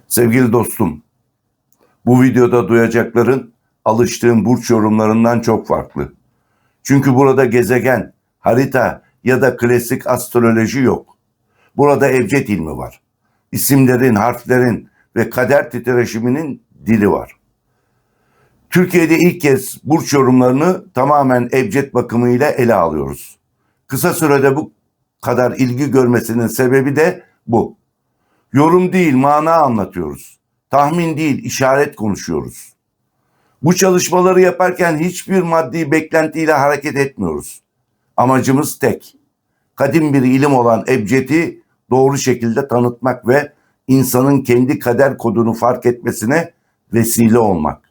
Sevgili dostum, bu videoda duyacakların alıştığım burç yorumlarından çok farklı. Çünkü burada gezegen, harita ya da klasik astroloji yok. Burada evcet ilmi var. İsimlerin, harflerin ve kader titreşiminin dili var. Türkiye'de ilk kez burç yorumlarını tamamen ebced bakımıyla ele alıyoruz. Kısa sürede bu kadar ilgi görmesinin sebebi de bu. Yorum değil, mana anlatıyoruz. Tahmin değil, işaret konuşuyoruz. Bu çalışmaları yaparken hiçbir maddi beklentiyle hareket etmiyoruz. Amacımız tek. Kadim bir ilim olan ebcedi doğru şekilde tanıtmak ve insanın kendi kader kodunu fark etmesine vesile olmak.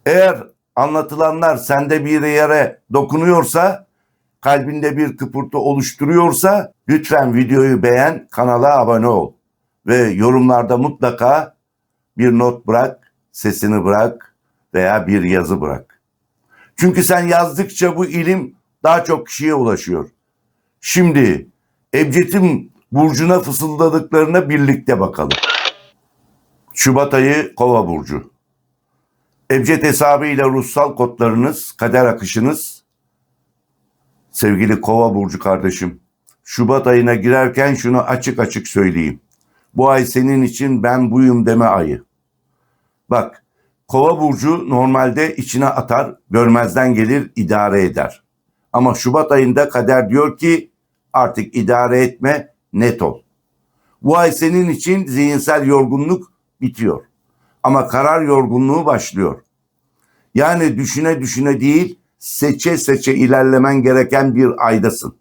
Eğer anlatılanlar sende bir yere dokunuyorsa, kalbinde bir kıpırtı oluşturuyorsa lütfen videoyu beğen, kanala abone ol ve yorumlarda mutlaka bir not bırak, sesini bırak veya bir yazı bırak. Çünkü sen yazdıkça bu ilim daha çok kişiye ulaşıyor. Şimdi ebcedin burcuna fısıldadıklarına birlikte bakalım. Şubat ayı Kova burcu. Ebced hesabıyla ruhsal kodlarınız, kader akışınız. Sevgili Kova burcu kardeşim, Şubat ayına girerken şunu açık açık söyleyeyim. Bu ay senin için ben buyum deme ayı. Bak, Kova burcu normalde içine atar, görmezden gelir, idare eder. Ama Şubat ayında kader diyor ki artık idare etme, net ol. Bu ay senin için zihinsel yorgunluk bitiyor. Ama karar yorgunluğu başlıyor. Yani düşüne düşüne değil, seçe seçe ilerlemen gereken bir aydasın.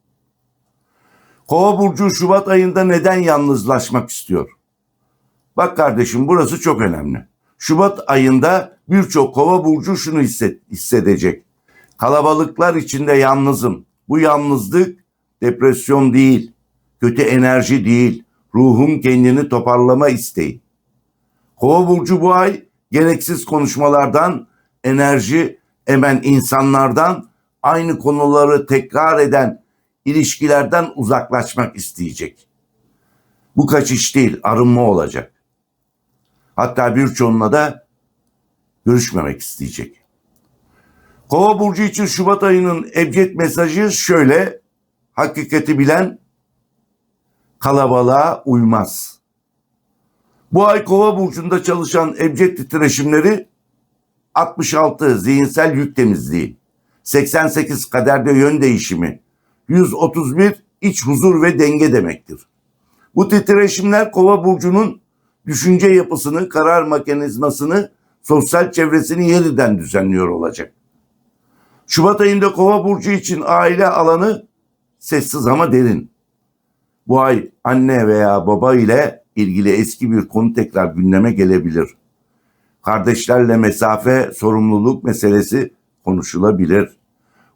Kova burcu Şubat ayında neden yalnızlaşmak istiyor? Bak kardeşim, burası çok önemli. Şubat ayında birçok Kova burcu şunu hissedecek. Kalabalıklar içinde yalnızım. Bu yalnızlık depresyon değil, kötü enerji değil, ruhum kendini toparlama isteği. Kova burcu bu ay gereksiz konuşmalardan, enerji emen insanlardan, aynı konuları tekrar eden ilişkilerden uzaklaşmak isteyecek. Bu kaçış değil, arınma olacak. Hatta birçoğunla da görüşmemek isteyecek. Kova burcu için Şubat ayının ebced mesajı şöyle: hakikati bilen kalabalığa uymaz. Bu ay Kova burcunda çalışan ebced titreşimleri 66 zihinsel yük temizliği, 88 kaderde yön değişimi, 131 iç huzur ve denge demektir. Bu titreşimler Kova burcunun düşünce yapısını, karar mekanizmasını, sosyal çevresini yeniden düzenliyor olacak. Şubat ayında Kova burcu için aile alanı sessiz ama derin. Bu ay anne veya baba ile ilgili eski bir konu tekrar gündeme gelebilir. Kardeşlerle mesafe, sorumluluk meselesi konuşulabilir.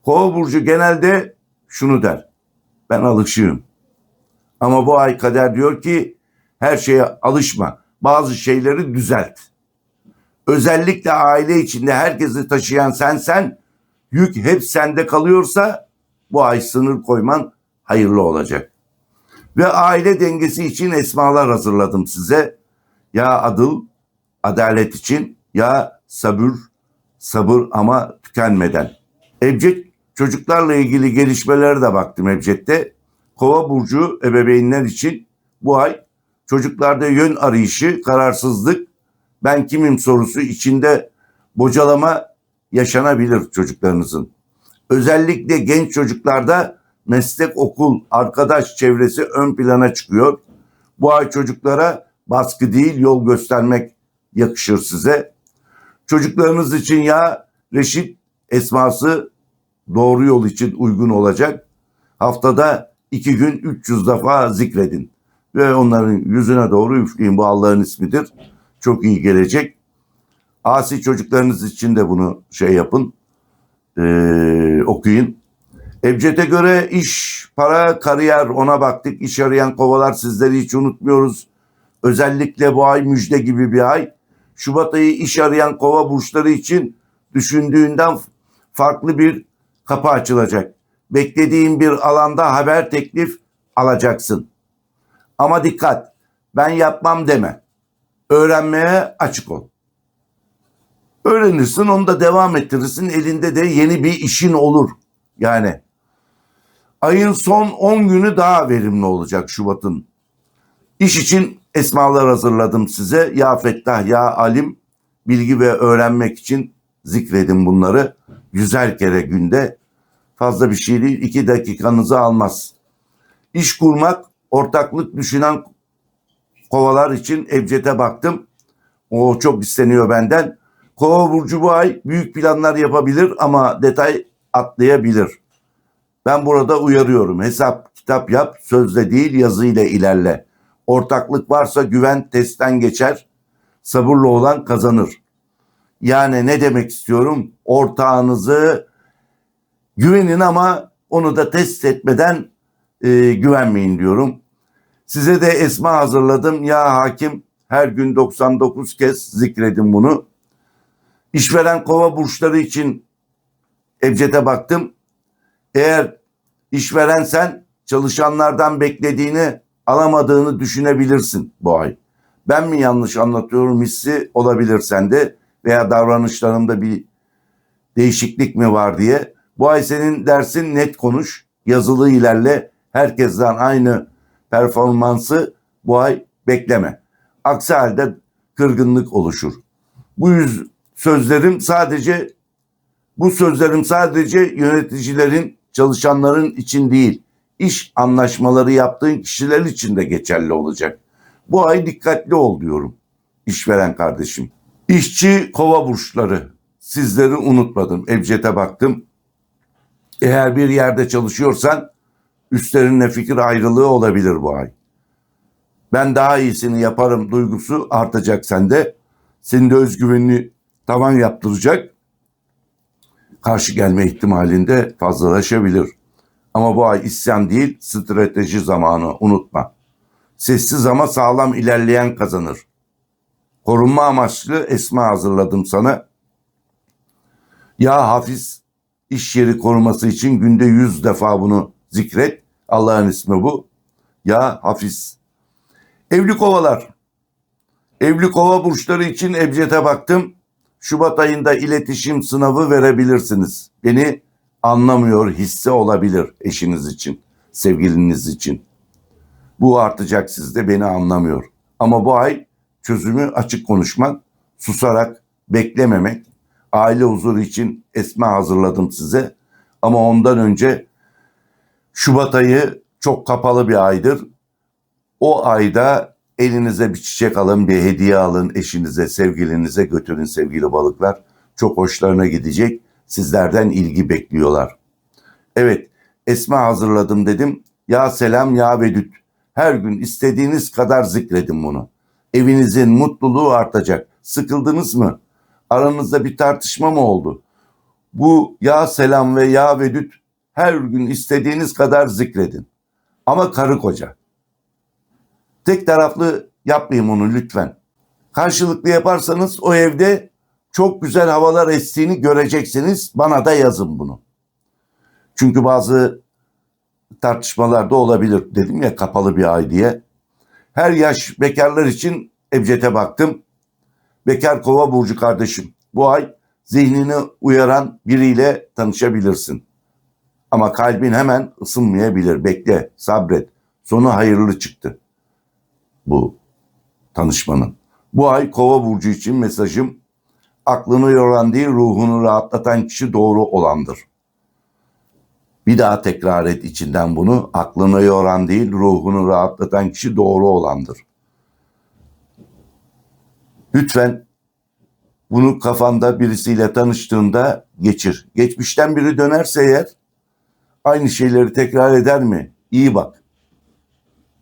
Kova burcu genelde şunu der: ben alışığım. Ama bu ay kader diyor ki her şeye alışma, bazı şeyleri düzelt. Özellikle aile içinde herkesi taşıyan sensen, yük hep sende kalıyorsa bu ay sınır koyman hayırlı olacak. Ve aile dengesi için esmalar hazırladım size. Ya adıl, adalet için, ya sabır ama tükenmeden. Ebced çocuklarla ilgili gelişmelere de baktım ebcedde. Kova burcu ebeveynler için bu ay çocuklarda yön arayışı, kararsızlık, ben kimim sorusu içinde bocalama yaşanabilir çocuklarınızın. Özellikle genç çocuklarda meslek, okul, arkadaş çevresi ön plana çıkıyor. Bu ay çocuklara baskı değil, yol göstermek yakışır size. Çocuklarınız için ya Reşit esması doğru yol için uygun olacak. Haftada 2 gün 300 defa zikredin ve onların yüzüne doğru üfleyin. Bu Allah'ın ismidir. Çok iyi gelecek. Asi çocuklarınız için de bunu yapın, okuyun. Ebced'e göre iş, para, kariyer, ona baktık. İş arayan kovalar, sizleri hiç unutmuyoruz. Özellikle bu ay müjde gibi bir ay. Şubat ayı iş arayan kova burçları için düşündüğünden farklı bir kapı açılacak. Beklediğin bir alanda haber, teklif alacaksın. Ama dikkat, ben yapmam deme. Öğrenmeye açık ol. Öğrenirsin, onu da devam ettirirsin. Elinde de yeni bir işin olur. Yani ayın son 10 günü daha verimli olacak Şubat'ın. İş için esmalar hazırladım size. Ya Fettah, ya Alim, bilgi ve öğrenmek için zikredin bunları. 100'er kere günde, fazla bir şey değil, 2 dakikanızı almaz. İş kurmak, ortaklık düşünen kovalar için Ebced'e baktım. O çok isteniyor benden. Kova burcu bu ay büyük planlar yapabilir ama detay atlayabilir. Ben burada uyarıyorum. Hesap kitap yap, sözle değil yazıyla ilerle. Ortaklık varsa güven testten geçer. Sabırlı olan kazanır. Yani ne demek istiyorum? Ortağınızı güvenin ama onu da test etmeden güvenmeyin diyorum. Size de esma hazırladım. Ya hakim, her gün 99 kez zikredin bunu. İşveren kova burçları için Ebced'e baktım. Eğer işverensen çalışanlardan beklediğini alamadığını düşünebilirsin bu ay. Ben mi yanlış anlatıyorum hissi olabilir sende veya davranışlarında bir değişiklik mi var diye. Bu ay senin dersin net konuş, yazılı ilerle, herkesten aynı performansı bu ay bekleme. Aksi halde kırgınlık oluşur. Bu sözlerim sadece yöneticilerin, çalışanların için değil, iş anlaşmaları yaptığın kişiler için de geçerli olacak. Bu ay dikkatli ol diyorum işveren kardeşim. İşçi kova burçları, sizleri unutmadım. Ebced'e baktım. Eğer bir yerde çalışıyorsan üstlerinle fikir ayrılığı olabilir bu ay. Ben daha iyisini yaparım duygusu artacak sende. Senin de özgüvenini tavan yaptıracak. Karşı gelme ihtimalinde fazlalaşabilir. Ama bu ay isyan değil, strateji zamanı, unutma. Sessiz ama sağlam ilerleyen kazanır. Korunma amaçlı esma hazırladım sana. Ya Hafiz, iş yeri koruması için günde 100 defa bunu zikret. Allah'ın ismi bu. Ya Hafiz. Evli kovalar. Evli kova burçları için Ebced'e baktım. Şubat ayında iletişim sınavı verebilirsiniz. Beni anlamıyor hisse olabilir eşiniz için, sevgiliniz için. Bu artacak, sizde beni anlamıyor. Ama bu ay çözümü açık konuşmak, susarak beklememek, aile huzuru için esma hazırladım size. Ama ondan önce Şubat ayı çok kapalı bir aydır. O ayda elinize bir çiçek alın, bir hediye alın, eşinize, sevgilinize götürün sevgili balıklar. Çok hoşlarına gidecek. Sizlerden ilgi bekliyorlar. Evet, esma hazırladım dedim. Ya selam, ya vedüt. Her gün istediğiniz kadar zikredin bunu. Evinizin mutluluğu artacak. Sıkıldınız mı? Aranızda bir tartışma mı oldu? Bu ya selam ve ya vedüt her gün istediğiniz kadar zikredin. Ama karı koca. Tek taraflı yapmayın onu lütfen. Karşılıklı yaparsanız o evde çok güzel havalar estiğini göreceksiniz. Bana da yazın bunu. Çünkü bazı tartışmalar da olabilir. Dedim ya kapalı bir ay diye. Her yaş bekarlar için Ebced'e baktım. Bekar kova burcu kardeşim. Bu ay zihnini uyaran biriyle tanışabilirsin. Ama kalbin hemen ısınmayabilir. Bekle, sabret. Sonu hayırlı çıktı bu tanışmanın. Bu ay kova burcu için mesajım, aklını yoran değil ruhunu rahatlatan kişi doğru olandır. Bir daha tekrar et içinden bunu. Aklını yoran değil ruhunu rahatlatan kişi doğru olandır. Lütfen bunu kafanda birisiyle tanıştığında geçir. Geçmişten biri dönerse eğer aynı şeyleri tekrar eder mi? İyi bak.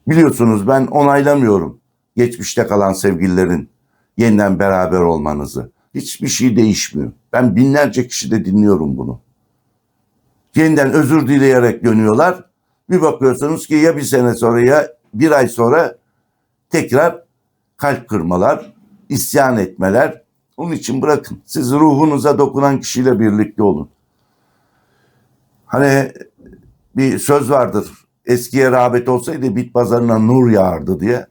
Biliyorsunuz ben onaylamıyorum geçmişte kalan sevgililerin yeniden beraber olmanızı. Hiçbir şey değişmiyor. Ben binlerce kişide dinliyorum bunu. Yeniden özür dileyerek dönüyorlar. Bir bakıyorsunuz ki ya bir sene sonra ya bir ay sonra tekrar kalp kırmalar, isyan etmeler. Onun için bırakın. Siz ruhunuza dokunan kişiyle birlikte olun. Hani bir söz vardır. Eskiye rağbet olsaydı bit pazarına nur yağardı diye.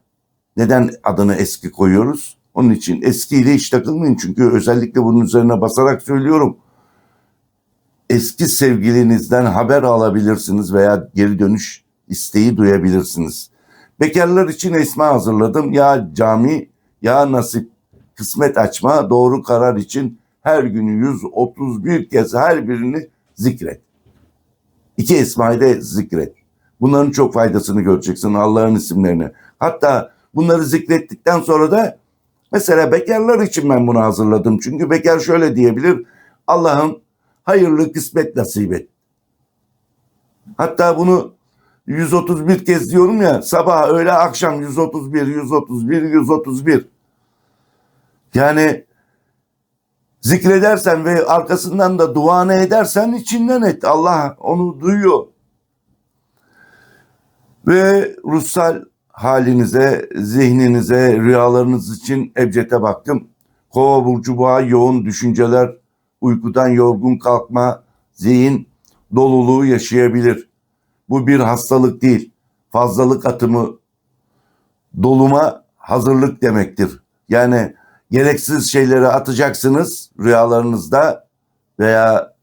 Neden adını eski koyuyoruz? Onun için eskiyle hiç takılmayın. Çünkü özellikle bunun üzerine basarak söylüyorum. Eski sevgilinizden haber alabilirsiniz veya geri dönüş isteği duyabilirsiniz. Bekarlar için esma hazırladım. Ya cami, ya nasip, kısmet açma, doğru karar için her gün 131 kez her birini zikret. 2 esmayı da zikret. Bunların çok faydasını göreceksin, Allah'ın isimlerini. Hatta bunları zikrettikten sonra da mesela bekarlar için ben bunu hazırladım. Çünkü bekar şöyle diyebilir: Allah'ım hayırlı kısmet nasip et. Hatta bunu 131 kez diyorum ya, sabah öğle akşam 131, 131, 131. Yani zikredersen ve arkasından da duanı edersen içinden et. Allah onu duyuyor. Ve ruhsal halinize, zihninize, rüyalarınız için Ebced'e baktım. Kova burcu boğa, yoğun düşünceler, uykudan yorgun kalkma, zihin doluluğu yaşayabilir. Bu bir hastalık değil, fazlalık atımı, doluma hazırlık demektir. Yani gereksiz şeyleri atacaksınız rüyalarınızda veya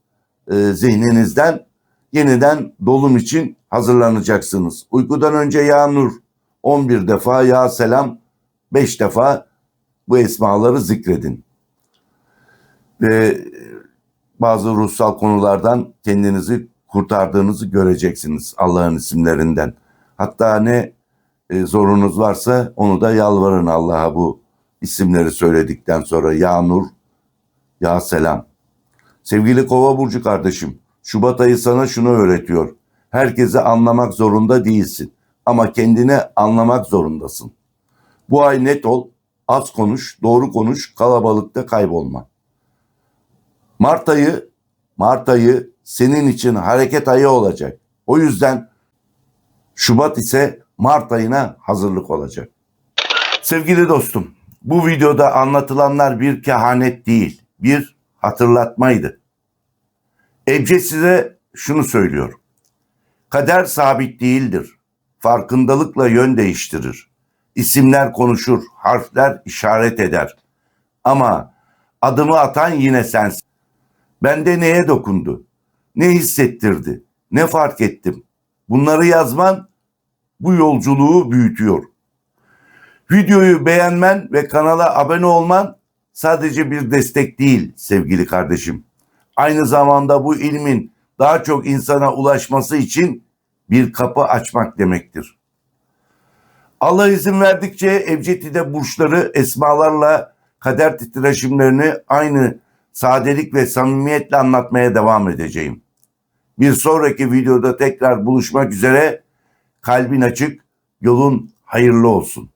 zihninizden, yeniden dolum için hazırlanacaksınız. Uykudan önce Ya Nur 11 defa, Ya Selam 5 defa bu esmaları zikredin. Ve bazı ruhsal konulardan kendinizi kurtardığınızı göreceksiniz Allah'ın isimlerinden. Hatta ne zorunuz varsa onu da yalvarın Allah'a bu isimleri söyledikten sonra. Ya Nur, Ya Selam. Sevgili Kova burcu kardeşim, Şubat ayı sana şunu öğretiyor: herkese anlamak zorunda değilsin ama kendine anlamak zorundasın. Bu ay net ol, az konuş, doğru konuş, kalabalıkta kaybolma. Mart ayı senin için hareket ayı olacak. O yüzden Şubat ise Mart ayına hazırlık olacak. Sevgili dostum, bu videoda anlatılanlar bir kehanet değil, bir hatırlatmaydı. Ebced size şunu söylüyor: kader sabit değildir. Farkındalıkla yön değiştirir. İsimler konuşur, harfler işaret eder. Ama adımı atan yine sensin. Bende neye dokundu? Ne hissettirdi? Ne fark ettim? Bunları yazman bu yolculuğu büyütüyor. Videoyu beğenmen ve kanala abone olman sadece bir destek değil sevgili kardeşim. Aynı zamanda bu ilmin daha çok insana ulaşması için bir kapı açmak demektir. Allah izin verdikçe Ebced'de burçları, esmalarla kader titreşimlerini aynı sadelik ve samimiyetle anlatmaya devam edeceğim. Bir sonraki videoda tekrar buluşmak üzere. Kalbin açık, yolun hayırlı olsun.